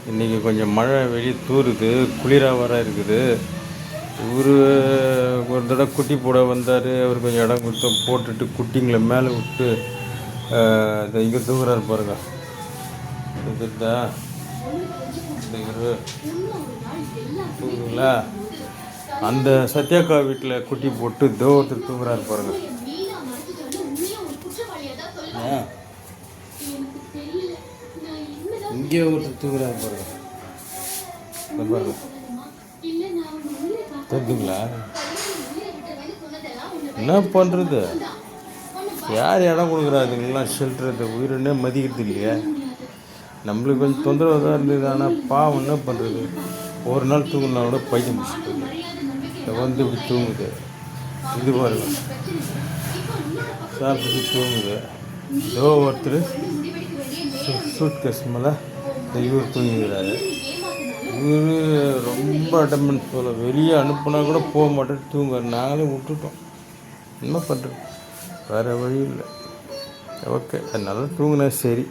இன்றைக்கி கொஞ்சம் மழை வெளியே தூருது, குளிராக வர இருக்குது. இவர் ஒரு தடவை குட்டி போட வந்தார். அவர் கொஞ்சம் இடம் கொடுத்து போட்டுட்டு குட்டிங்களை மேலே விட்டு இங்கே தூங்குறாரு பாருங்க. இருக்குதா தூங்குங்களா? அந்த சத்யாக்கா வீட்டில் குட்டி போட்டு ஒருத்தர் தூங்குறாரு பாருங்க. இங்கே ஒருத்தர் தூங்குறாரு பாருங்க. பாருங்க தெரிஞ்சுங்களா? என்ன பண்ணுறது? யார் இடம் கொடுக்குறாதுங்களாம் ஷெல்டர் உயிரினே மதிக்கிறது இல்லையா? நம்மளுக்கு கொஞ்சம் தொந்தரவு தான் இருந்தது. ஆனால் பாவம் என்ன பண்ணுறது? ஒரு நாள் தூங்கினா கூட பைத்தியம் முடிச்சுட்டு வந்து இப்படி தூங்குது. இது பாருங்க, சாப்பிட்டு தூங்குது. ஒருத்தர் சூட் கேஸ் மேலே இவர் தூங்கிக்கிறாரு. இவர் ரொம்ப அடமெண்ட் போல், வெளியே அனுப்புனா கூட போக மாட்டேன் தூங்க. நாங்களே விட்டுட்டோம். என்ன பண்ணுறது? வேறு வழி இல்லை. ஓகே, அதனால தூங்கினா சரி.